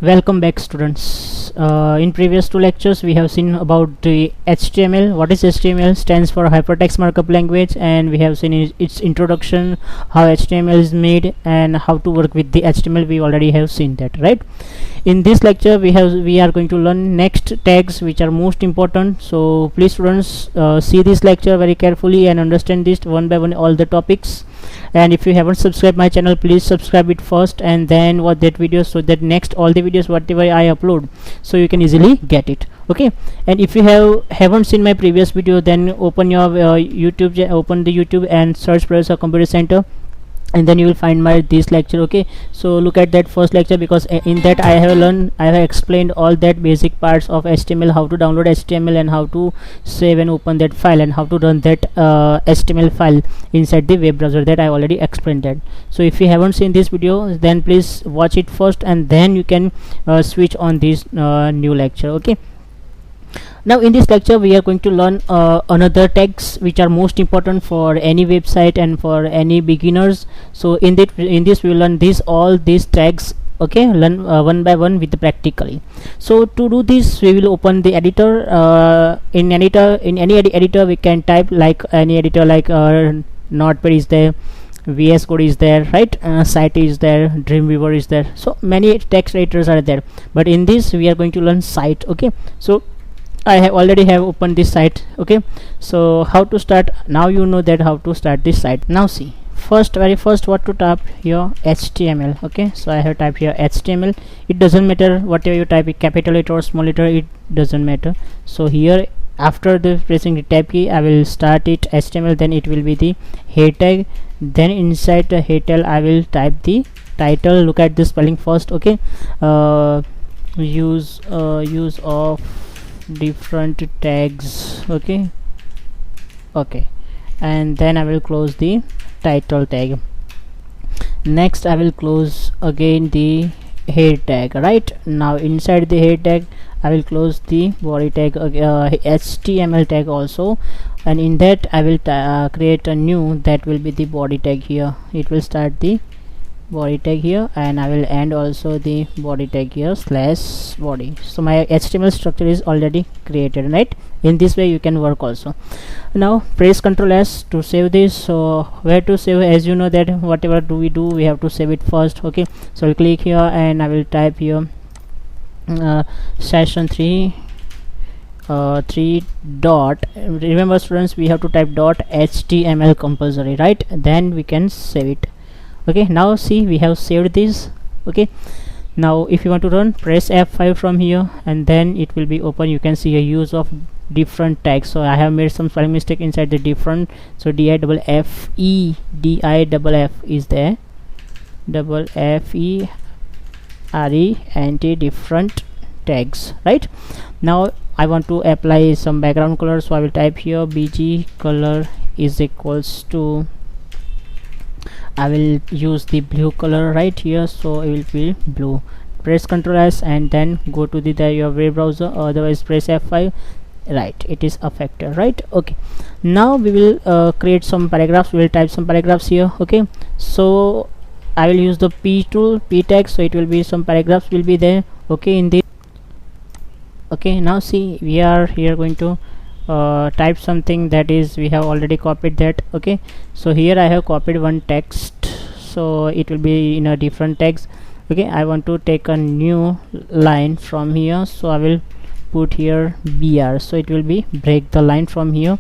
Welcome back, students. In previous two lectures we have seen about the HTML. What is HTML? Stands for hypertext markup language, and we have seen its introduction, how HTML is made, and how to work with the HTML. We already have seen that, right? In this lecture we are going to learn next tags, which are most important. So please, students, see this lecture very carefully and understand this one by one, all the topics. And if you haven't subscribed my channel, please subscribe it first and then watch that video, so that next all the videos whatever I upload, so you can easily get it. Okay, and if you haven't seen my previous video, then open your open the YouTube and search Professor Computer Center, and then you will find my this lecture. Okay, so look at that first lecture, because in that I have explained all that basic parts of HTML, how to download HTML and how to save and open that file, and how to run that HTML file inside the web browser. That I already explained that. So if you haven't seen this video, then please watch it first, and then you can switch on this new lecture. Okay, now in this lecture we are going to learn another tags which are most important for any website and for any beginners. So in this we will learn all these tags. Okay, learn one by one with the practically. So to do this, we will open the editor. In any editor we can type, like any editor, like Notepad is there, VS Code is there, right? Site is there, Dreamweaver is there. So many text editors are there, but in this we are going to learn site. Okay, so I already have opened this site. Okay, so how to start? Now you know that how to start this site. Now see, very first what to type here, HTML. Okay, so I have typed here HTML. It doesn't matter whatever you type, capital letter or small letter, it doesn't matter. So here, after the pressing the tab key, I will start it HTML, then it will be the head tag, then inside the head tag I will type the title. Look at the spelling first. Okay, use of different tags. Okay, and then I will close the title tag. Next I will close again the head tag. Right now, inside the head tag I will close the body tag, HTML tag also, and in that I will create a new, that will be the body tag. Here it will start the body tag here, and I will end also the body tag here, slash body. So my HTML structure is already created, right? In this way you can work also. Now press Ctrl S to save this. So where to save? As you know that whatever we have to save it first. Okay, so I'll click here and I will type here session 3 3 dot, remember students, we have to type dot HTML compulsory, right? Then we can save it. Okay, now see, we have saved this. Okay, now if you want to run, press F5 from here, and then it will be open. You can see a use of different tags. So I have made some spelling mistake inside the different. So DIFF is there, double FERE and different tags. Right now I want to apply some background color, so I will type here BG color is equals to, I will use the blue color right here, so it will be blue. Press Ctrl S and then go to your web browser, otherwise press F5. Right, it is affected, right? Okay, now we will create some paragraphs. We will type some paragraphs here. Okay, so I will use the P tool, P tag, so it will be some paragraphs will be there. Okay, in this. Okay, now see, we are here going to type something that is, we have already copied that. Okay, so here I have copied one text, so it will be in a different text. Okay, I want to take a new line from here, so I will put here BR, so it will be break the line from here.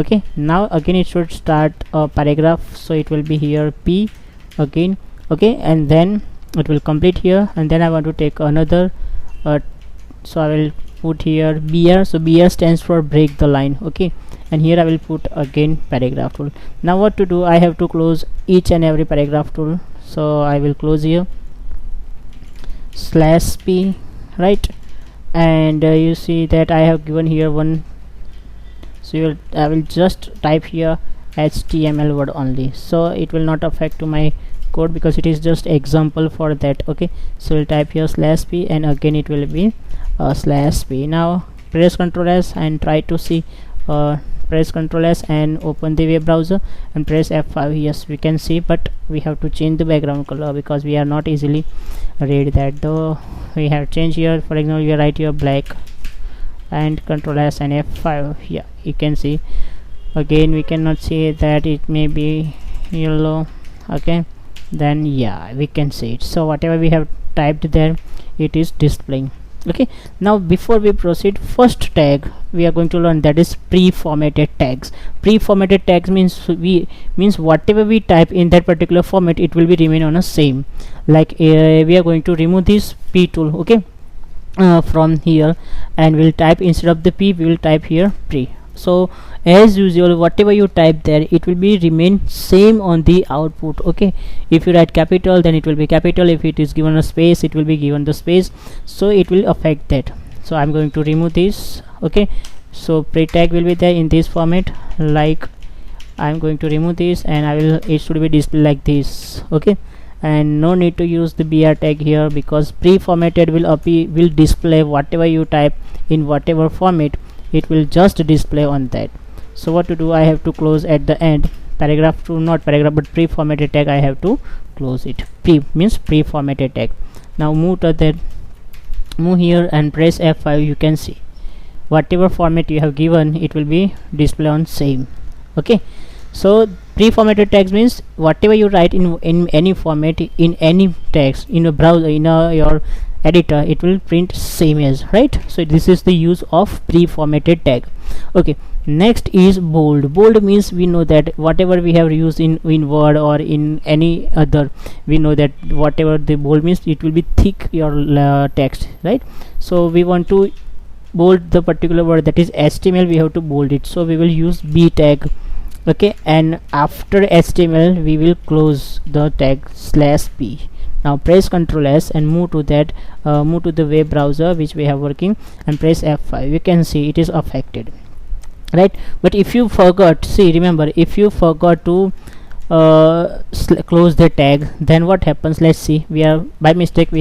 Okay, now again it should start a paragraph, so it will be here P again. Okay, and then it will complete here, and then I want to take another so I will put here BR, so BR stands for break the line. Okay, and here I will put again paragraph tool. Now what to do, I have to close each and every paragraph tool, so I will close here slash P, right? And you see that I have given here one, so I will just type here HTML word only, so it will not affect to my code because it is just example for that. Okay, so we'll type here slash P, and again it will be slash P. Now press Ctrl S and try to see press Ctrl S and open the web browser and press F5. Yes, we can see, but we have to change the background color because we are not easily read that. Though we have changed here, for example, we write here black and Ctrl S and F5. Yeah, you can see. Again, we cannot see that it may be yellow. Okay, then yeah, we can see it. So whatever we have typed there, it is displaying. Okay, now before we proceed, first tag we are going to learn, that is pre-formatted tags. Pre-formatted tags means whatever we type in that particular format, it will be remain on a same. Like we are going to remove this P tool, okay, from here, and we'll type, instead of the P we will type here pre. So as usual, whatever you type there, it will be remain same on the output. Okay, if you write capital, then it will be capital. If it is given a space, it will be given the space, so it will affect that. So I'm going to remove this. Okay, so pre tag will be there in this format. Like I'm going to remove this, and I will, it should be displayed like this. Okay, and no need to use the BR tag here, because pre-formatted will display whatever you type in whatever format, it will just display on that. So what to do, I have to close at the end paragraph 2, not paragraph but pre-formatted tag, I have to close it. Pre means pre-formatted tag. Now move to that, move here and press F5. You can see whatever format you have given, it will be display on same. Okay, so pre-formatted tags means whatever you write in any format, in any text, in a browser, in your editor, it will print same as, right? So this is the use of pre-formatted tag. Okay, next is bold. Bold means we know that whatever we have used in Word or in any other, we know that whatever the bold means, it will be thick your text, right? So we want to bold the particular word, that is HTML, we have to bold it, so we will use B tag. Okay, and after HTML we will close the tag /p. Now press Ctrl S and move to that, move to the web browser which we have working, and press F5. You can see it is affected, right? But if you forgot, see, remember, if you forgot to close the tag, then what happens? Let's see, we are by mistake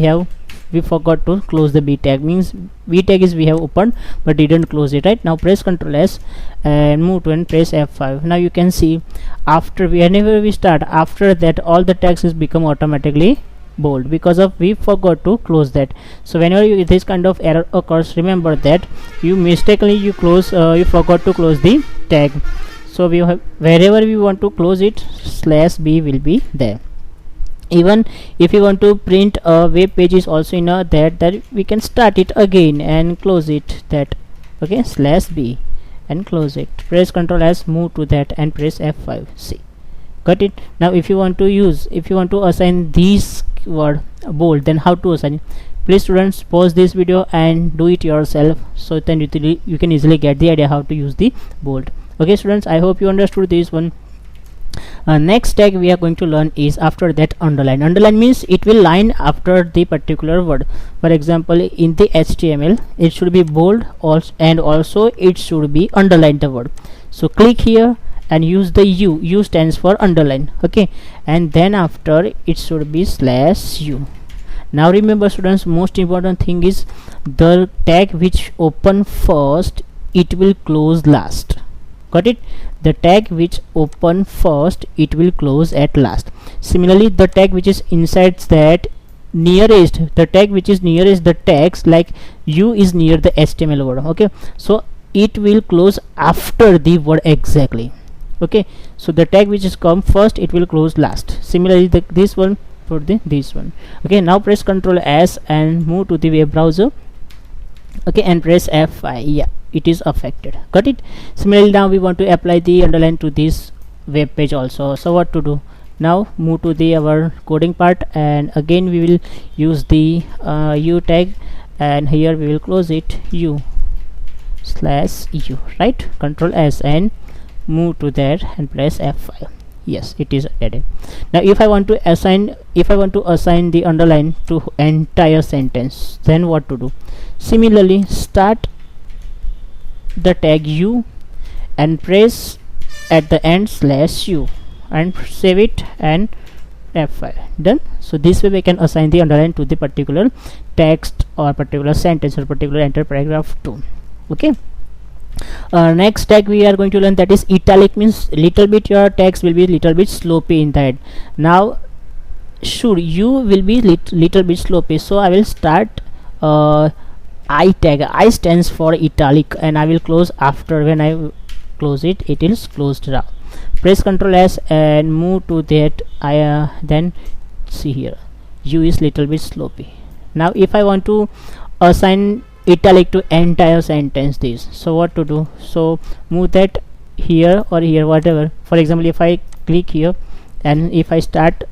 we forgot to close the B tag, means B tag is we have opened but didn't close it, right? Now press Ctrl S and move to and press F5. Now you can see, after whenever we start, after that all the text is become automatically bold, because of we forgot to close that. So whenever this kind of error occurs, remember that you mistakenly you forgot to close the tag. So we have, wherever we want to close it, /b will be there. Even if you want to print a web page is also in a that we can start it again and close it, that. Okay, /b and close it. Press Ctrl S, move to that and press F5. See, got it? Now if you want to assign this word bold, then how to assign it? Please students, pause this video and do it yourself, so then you can easily get the idea how to use the bold. Okay students, I hope you understood this one. Next tag we are going to learn is after that underline. Underline means it will line after the particular word. For example, in the HTML it should be bold and also it should be underline the word. So click here and use the U stands for underline. Okay, and then after it should be /u. Now remember students, most important thing is the tag which open first, it will close last. Got it? The tag which open first, it will close at last. Similarly, the tag which is inside that nearest, the tag which is nearest the text, like U is near the HTML word. Okay, so it will close after the word exactly. Okay, so the tag which is come first, it will close last. Similarly, this one for this one. Okay, now press Ctrl S and move to the web browser. Okay, and press F5. Yeah, it is affected. Got it? Similarly, now we want to apply the underline to this web page also. So what to do? Now move to the our coding part, and again we will use the U tag, and here we will close it U/U, right? Ctrl S and move to that and press F5. Yes, it is added. Now if I want to assign the underline to entire sentence, then what to do? Similarly, start the tag U and press at the end /u and save it and F5. Done. So this way we can assign the underline to the particular text or particular sentence or particular enter paragraph 2. Okay, Next tag we are going to learn, that is italic, means little bit your text will be little bit sloppy in that. Now sure, you will be little bit sloppy, so I will start I tag. I stands for italic, and I will close after. When I close it, it is closed now. Press Ctrl S and move to that. I then see here, U is little bit sloppy. Now if I want to assign italic to entire sentence this, so what to do? So move that here or here, whatever. For example, if I click here and if I start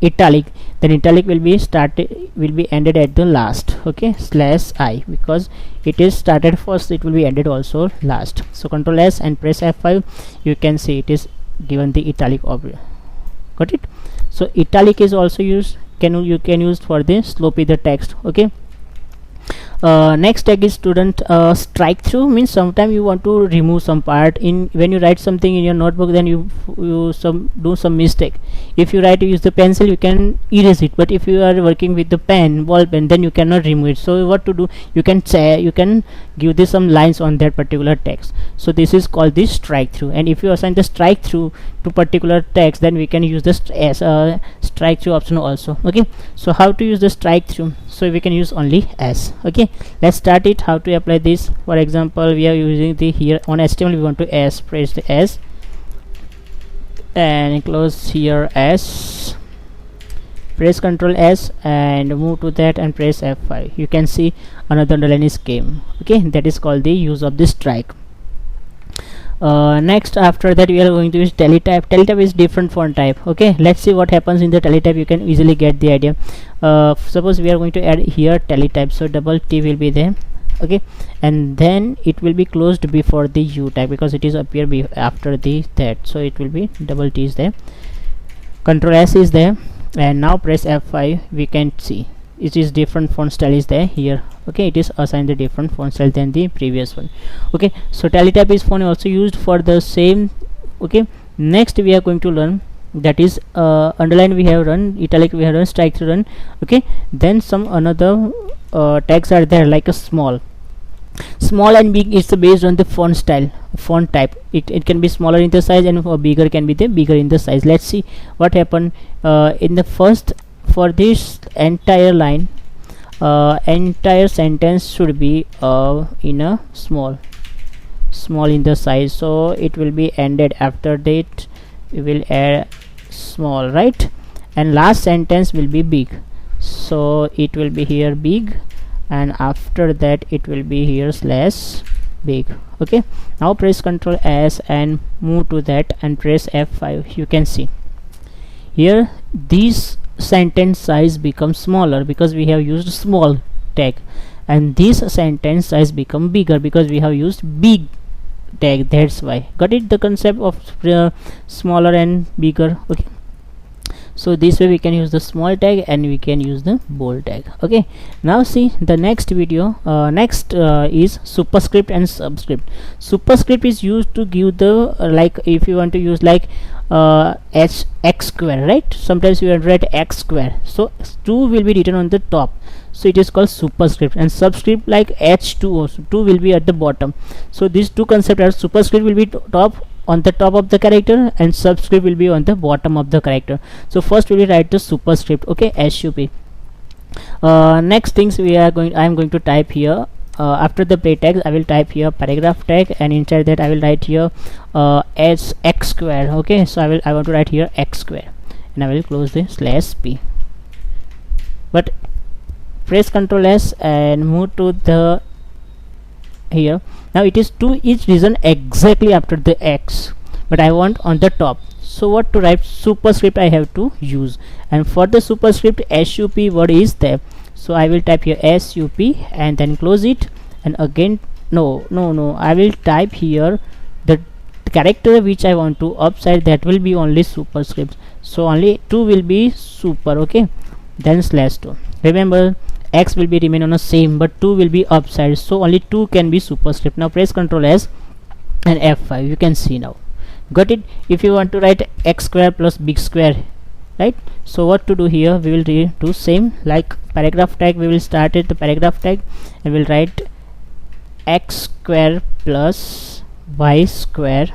italic, then italic will be ended at the last, okay, /I, because it is started first, it will be ended also last. So Ctrl S and press F5, you can see it is given the italic object. Got it? So italic is also used, you can use for the sloppy the text, okay. Next tag is student strike through, means sometime you want to remove some part in when you write something in your notebook, then you do some mistake. If you write, use the pencil, you can erase it, but if you are working with the pen, ball pen, then you cannot remove it. So what to do? You can give this some lines on that particular text. So this is called the strike through, and if you assign the strike through to particular text, then we can use this as a strike through option also, okay. So how to use the strike through? So we can use only S, okay. Let's start it. How to apply this? For example, we are using the here on HTML, we want to S, press the S and close here S, press Ctrl S and move to that and press F5. You can see another underline is came, okay. That is called the use of the strike. Next, after that we are going to use teletype. Teletype is different font type, okay. Let's see what happens in the teletype. You can easily get the idea. Suppose we are going to add here teletype, so double T will be there, okay, and then it will be closed before the U tag because it is appear after the that, so it will be double T is there. Ctrl S is there, and now press F5. We can see it is different font style is there here, okay. It is assigned the different font style than the previous one, okay. So teletype is font also used for the same, okay. Next we are going to learn, that is underline we have run, italic we have run, strike through run, okay. Then some another tags are there, like a small and big is based on the font style, font type. It can be smaller in the size and bigger can be the bigger in the size. Let's see what happened in the first. For this entire line, entire sentence should be in a small in the size, so it will be ended after that. We will add small, right, and last sentence will be big, so it will be here big, and after that it will be here /big, okay. Now press Ctrl S and move to that and press F5. You can see here these sentence size becomes smaller because we have used small tag, and this sentence size become bigger because we have used big tag. That's why. Got it, the concept of smaller and bigger, okay. So this way we can use the small tag and we can use the bold tag, okay. Now see the next video. Next is superscript and subscript. Superscript is used to give the like if you want to use like x square, right? Sometimes you want to write x square, so 2 will be written on the top, so it is called superscript. And subscript like h2 also, 2 will be at the bottom. So these two concepts are superscript will be on the top of the character and subscript will be on the bottom of the character. So first we will write the superscript, okay, sup. Next things I am going to type here. After the play tags I will type here paragraph tag, and inside that I will write here as x square, okay. So I want to write here x square, and I will close the /p, but press Ctrl S and move to the here. Now it is 2 is written exactly after the x, but I want on the top. So what to write? Superscript I have to use, and for the superscript sup word is there. So I will type here sup and then close it, and again no I will type here the character which I want to upside, that will be only superscript, so only 2 will be super, okay. Then /2. Remember x will be remain on the same, but 2 will be upside, so only 2 can be superscript. Now press Ctrl S and F5. You can see now. Got it? If you want to write x square plus big square, right? So what to do here? We will do same like paragraph tag. We will start at the paragraph tag and we'll write x square plus y square.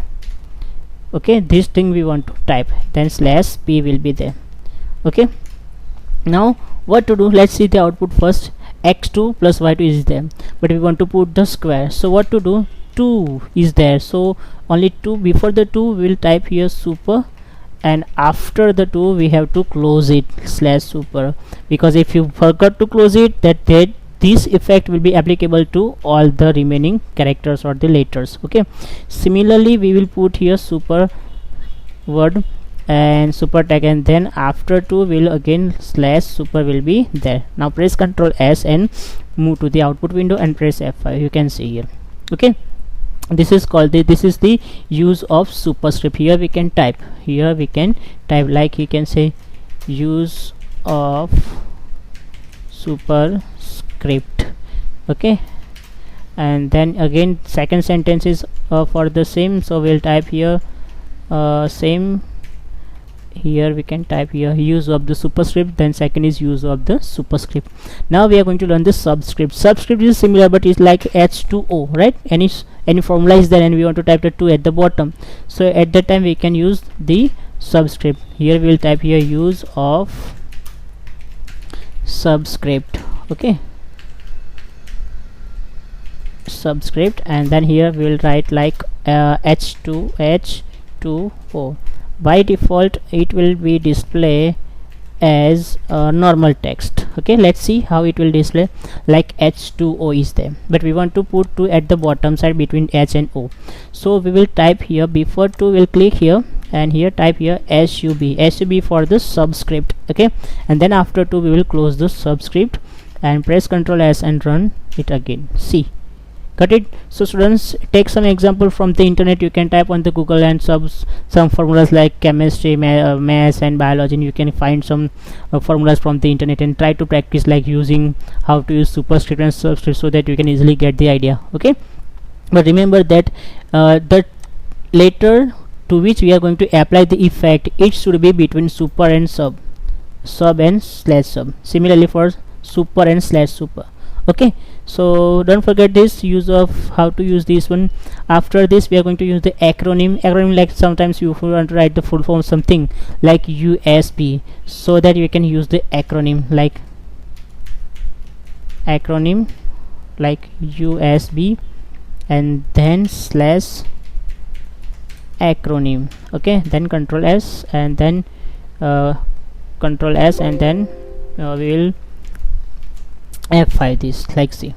Okay, this thing we want to type, then slash p will be there. Okay, now what to do, let's see the output first. X2 plus y2 is there, but we want to put the square, so what to do, 2 is there, so only 2, before the 2 we'll type here super, and after the 2 we have to close it slash super, because if you forgot to close it, that this effect will be applicable to all the remaining characters or the letters. Okay, similarly we will put here super word and super tag, and then after 2 will again slash super will be there. Now press Ctrl S and move to the output window and press F5. You can see here. Okay, this is called this is the use of superscript. Here we can type, like you can say use of superscript. Okay, and then again second sentence is for the same, so we'll type here same. Here we can type here use of the superscript, then second is use of the superscript. Now we are going to learn the subscript. Subscript is similar, but it's like H2O, right? Any formula is there and we want to type the 2 at the bottom, so at that time we can use the subscript. Here we will type here use of subscript. Okay, subscript, and then here we will write like H2O. By default it will be display as normal text. Okay, let's see how it will display, like H2O is there, but we want to put 2 at the bottom side between H and O, so we will type here before 2 we'll click here and here type here sub for the subscript. Okay, and then after 2 we will close the subscript and press Ctrl S and run it again. See, got it? So students, take some example from the internet. You can type on the Google and some formulas like chemistry, maths and biology, and you can find some formulas from the internet and try to practice like using how to use superscript and subscript, so that you can easily get the idea. Okay, but remember that the letter to which we are going to apply the effect, it should be between super and sub and slash sub. Similarly for super and slash super. Okay, so don't forget this use of how to use this one. After this we are going to use the acronym, like sometimes you want to write the full form something like USB, so that you can use the acronym like USB and then slash acronym. Okay, then Ctrl S and then we will F5 this, like see.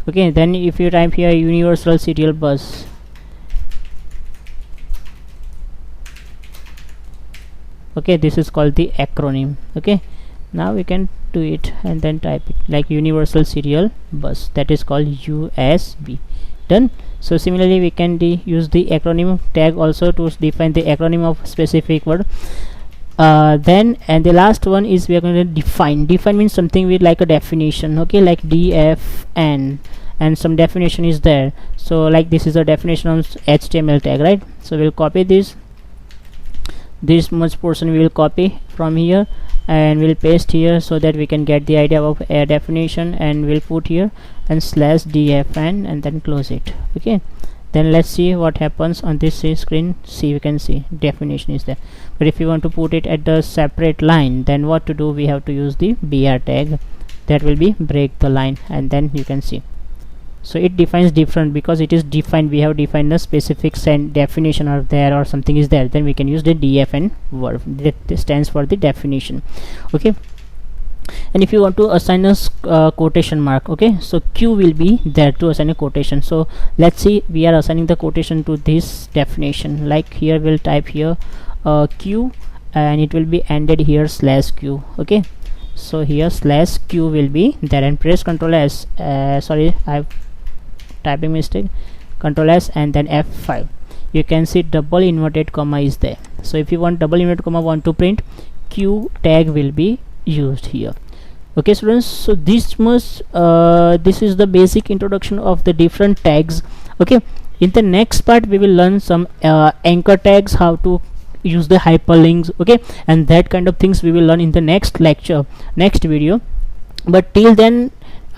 Okay, then if you type here universal serial bus, okay, this is called the acronym. Okay, now we can do it and then type it like universal serial bus, that is called USB. Done. So similarly we can use the acronym tag also to define the acronym of specific word. Then and the last one is we are going to define means something with like a definition. Okay, like DFN, and some definition is there, so like this is a definition on HTML tag, right? So we'll copy this much portion, we will copy from here and we'll paste here, so that we can get the idea of a definition, and we'll put here and slash DFN and then close it. Okay, then let's see what happens on this screen. See, you can see definition is there, but if you want to put it at the separate line, then what to do, we have to use the BR tag, that will be break the line, and then you can see. So it defines different because it is defined, we have defined a specific definition or there or something is there, then we can use the DFN verb, that stands for the definition. Okay, and if you want to assign a quotation mark, okay, so Q will be there to assign a quotation. So let's see, we are assigning the quotation to this definition, like here we'll type here Q and it will be ended here slash Q. Okay, so here slash Q will be there, and press Ctrl S, sorry, I've typing mistake, Ctrl S and then F5. You can see double inverted comma is there, so if you want double inverted comma want to print, Q tag will be used here. Okay students, so this is the basic introduction of the different tags. Okay, in the next part we will learn some anchor tags, how to use the hyperlinks, okay, and that kind of things we will learn in the next lecture, next video. But till then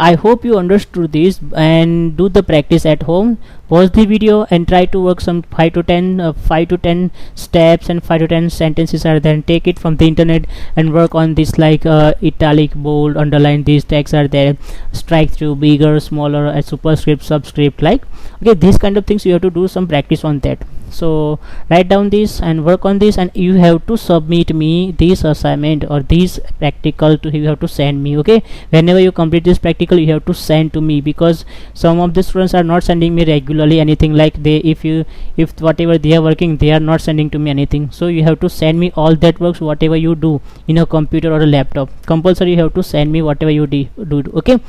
I hope you understood this and do the practice at home. Pause the video and try to work some 5 to 10 steps and 5 to 10 sentences are there. Take it from the internet and work on this, like italic, bold, underline. These tags are there, strike through, bigger, smaller, a superscript, subscript, like, okay, these kind of things you have to do some practice on that. So write down this and work on this, and you have to submit me this assignment or this practical to, you have to send me. Okay, whenever you complete this practical you have to send to me, because some of the students are not sending me regularly anything, like they, if whatever they are working, they are not sending to me anything. So you have to send me all that works, whatever you do in a computer or a laptop, compulsory you have to send me whatever you do. Okay,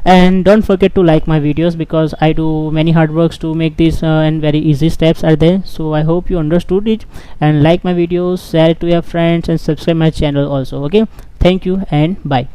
and don't forget to like my videos, because I do many hard works to make this and very easy steps are there. So I hope you understood it, and like my videos, share it to your friends, and subscribe my channel also. Okay, thank you and bye.